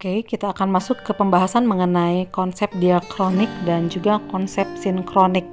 Oke, kita akan masuk ke pembahasan mengenai konsep diakronik dan juga konsep sinkronik.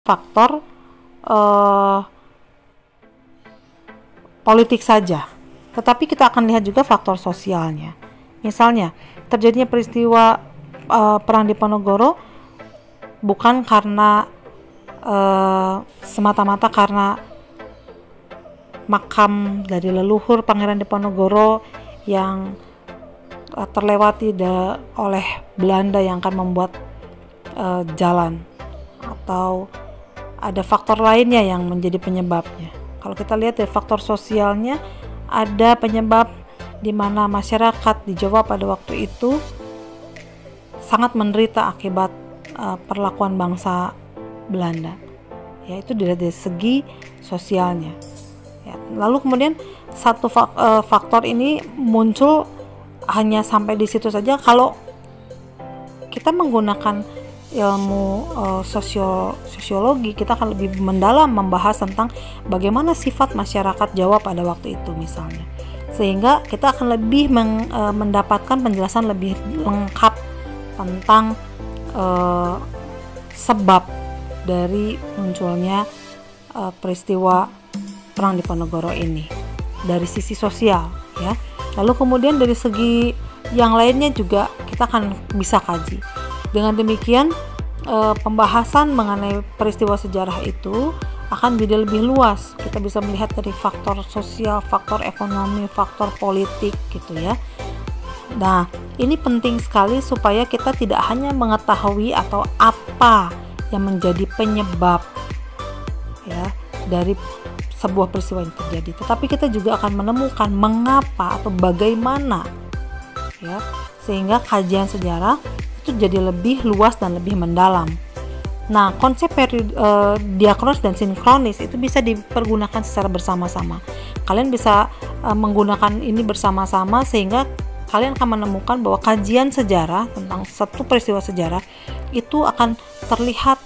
Faktor politik saja, tetapi kita akan lihat juga faktor sosialnya. Misalnya, terjadinya peristiwa perang Diponegoro bukan karena semata-mata karena makam dari leluhur Pangeran Diponegoro yang terlewati oleh Belanda yang akan membuat jalan, atau ada faktor lainnya yang menjadi penyebabnya. Kalau kita lihat dari faktor sosialnya, ada penyebab di mana masyarakat di Jawa pada waktu itu sangat menderita akibat perlakuan bangsa Belanda. Yaitu dari segi sosialnya. Ya, lalu kemudian satu faktor ini muncul hanya sampai di situ saja kalau kita menggunakan ilmu sosiologi. Kita akan lebih mendalam membahas tentang bagaimana sifat masyarakat Jawa pada waktu itu misalnya, sehingga kita akan lebih mendapatkan penjelasan lebih lengkap tentang sebab dari munculnya peristiwa perang Diponegoro ini dari sisi sosial, ya. Lalu kemudian dari segi yang lainnya juga kita akan bisa kaji. Dengan demikian, pembahasan mengenai peristiwa sejarah itu akan jadi lebih luas. Kita bisa melihat dari faktor sosial, faktor ekonomi, faktor politik gitu ya. Nah, ini penting sekali supaya kita tidak hanya mengetahui atau apa yang menjadi penyebab ya dari sebuah peristiwa yang terjadi, tetapi kita juga akan menemukan mengapa atau bagaimana ya, sehingga kajian sejarah itu jadi lebih luas dan lebih mendalam. Nah, konsep diakronis dan sinkronis itu bisa dipergunakan secara bersama-sama. Kalian bisa menggunakan ini bersama-sama sehingga kalian akan menemukan bahwa kajian sejarah tentang satu peristiwa sejarah itu akan terlihat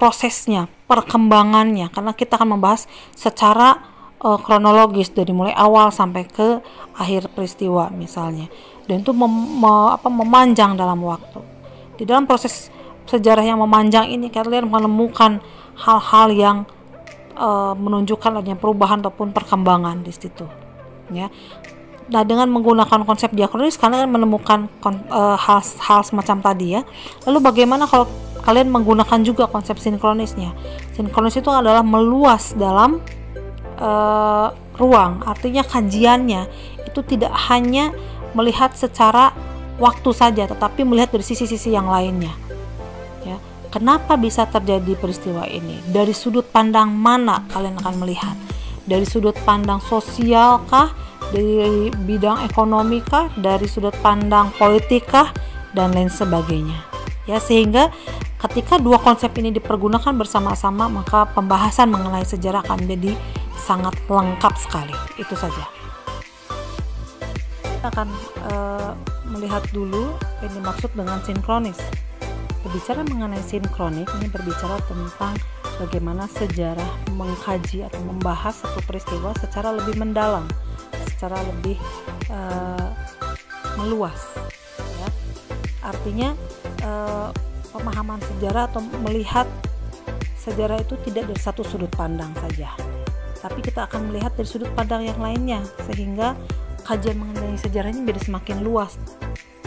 prosesnya, perkembangannya, karena kita akan membahas secara kronologis dari mulai awal sampai ke akhir peristiwa misalnya, dan itu memanjang dalam waktu. Di dalam proses sejarah yang memanjang ini kalian menemukan hal-hal yang menunjukkan adanya perubahan ataupun perkembangan di situ, ya. Nah, dengan menggunakan konsep diakronis kalian menemukan hal semacam tadi, ya. Lalu bagaimana kalau kalian menggunakan juga konsep sinkronisnya? Sinkronis itu adalah meluas dalam ruang, artinya kajiannya itu tidak hanya melihat secara waktu saja, tetapi melihat dari sisi-sisi yang lainnya, ya. Kenapa bisa terjadi peristiwa ini? Dari sudut pandang mana kalian akan melihat? Dari sudut pandang sosial kah? Dari bidang ekonomi kah? Dari sudut pandang politik kah? Dan lain sebagainya, ya. Sehingga ketika dua konsep ini dipergunakan bersama-sama, maka pembahasan mengenai sejarah akan menjadi sangat lengkap sekali. Itu saja. Kita akan melihat dulu yang dimaksud dengan sinkronis. Berbicara mengenai sinkronik, ini berbicara tentang bagaimana sejarah mengkaji atau membahas satu peristiwa secara lebih mendalam, secara lebih meluas, ya. Artinya pemahaman sejarah atau melihat sejarah itu tidak dari satu sudut pandang saja, tapi kita akan melihat dari sudut pandang yang lainnya, sehingga kajian mengenai sejarah ini menjadi semakin luas,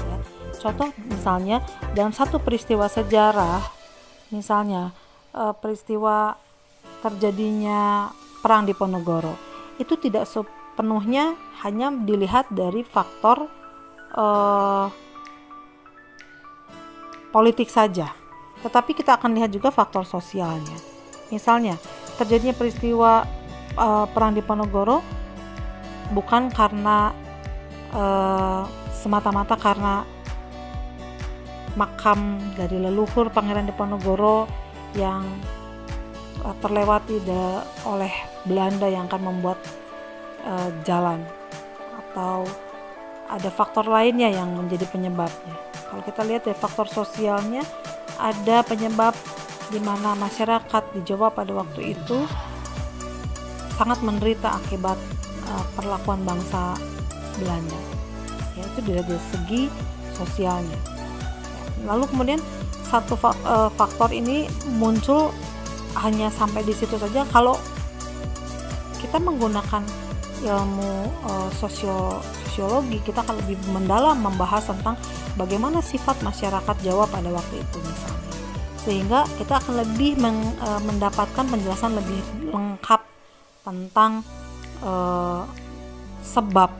ya. Contoh misalnya dalam satu peristiwa sejarah, misalnya peristiwa terjadinya perang Diponegoro, itu tidak sepenuhnya hanya dilihat dari faktor politik saja, tetapi kita akan lihat juga faktor sosialnya. Misalnya terjadinya peristiwa perang Diponegoro bukan karena semata-mata karena makam dari leluhur Pangeran Diponegoro yang terlewati oleh Belanda yang akan membuat jalan, atau ada faktor lainnya yang menjadi penyebabnya. Kalau kita lihat dari faktor sosialnya, ada penyebab di mana masyarakat di Jawa pada waktu itu sangat menderita akibat perlakuan bangsa Belanda, yaitu dari segi sosialnya. Lalu kemudian satu faktor ini muncul hanya sampai di situ saja. Kalau kita menggunakan ilmu sosiologi, kita akan lebih mendalam membahas tentang bagaimana sifat masyarakat Jawa pada waktu itu misalnya, sehingga kita akan lebih mendapatkan penjelasan lebih lengkap tentang sebab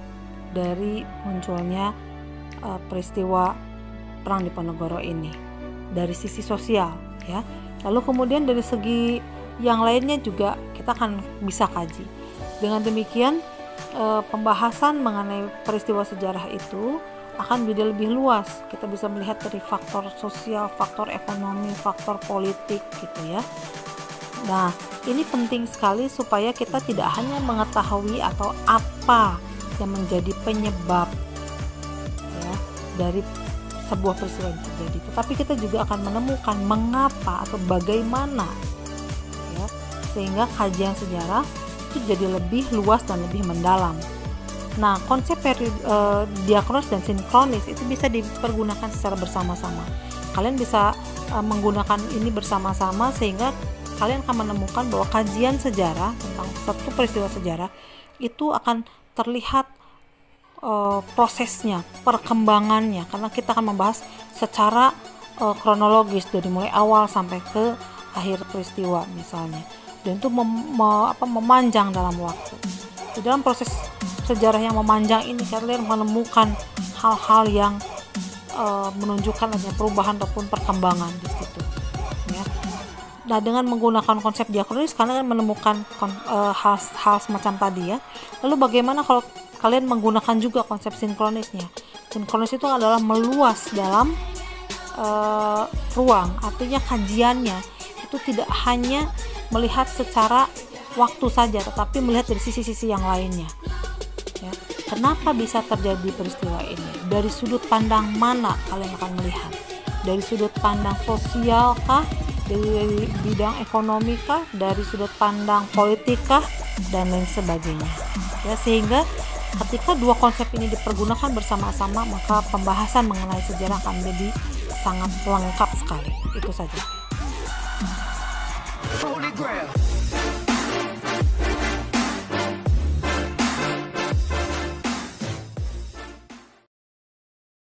dari munculnya peristiwa perang Diponegoro ini dari sisi sosial, ya. Lalu kemudian dari segi yang lainnya juga kita akan bisa kaji. Dengan demikian pembahasan mengenai peristiwa sejarah itu akan menjadi lebih luas. Kita bisa melihat dari faktor sosial, faktor ekonomi, faktor politik, gitu, ya. Nah, ini penting sekali supaya kita tidak hanya mengetahui atau apa yang menjadi penyebab, ya, dari sebuah peristiwa yang terjadi, tetapi kita juga akan menemukan mengapa atau bagaimana, ya, sehingga kajian sejarah itu jadi lebih luas dan lebih mendalam. Nah, konsep diakronis dan sinkronis itu bisa dipergunakan secara bersama-sama. Kalian bisa menggunakan ini bersama-sama sehingga kalian akan menemukan bahwa kajian sejarah tentang satu peristiwa sejarah itu akan terlihat prosesnya, perkembangannya, karena kita akan membahas secara kronologis dari mulai awal sampai ke akhir peristiwa misalnya, dan itu memanjang dalam waktu. Di dalam proses sejarah yang memanjang ini kalian menemukan hal-hal yang menunjukkan adanya perubahan ataupun perkembangan di situ, ya. Nah, dengan menggunakan konsep diakronis kalian menemukan hal semacam tadi, ya. Lalu bagaimana kalau kalian menggunakan juga konsep sinkronisnya? Sinkronis itu adalah meluas dalam ruang, artinya kajiannya itu tidak hanya melihat secara waktu saja, tetapi melihat dari sisi-sisi yang lainnya, ya. Kenapa bisa terjadi peristiwa ini? Dari sudut pandang mana kalian akan melihat? dari sudut pandang sosial kah, dari bidang ekonomi kah, dari sudut pandang politik kah, dan lain sebagainya. Ya, sehingga ketika dua konsep ini dipergunakan bersama-sama, maka pembahasan mengenai sejarah akan menjadi sangat lengkap sekali. Itu saja.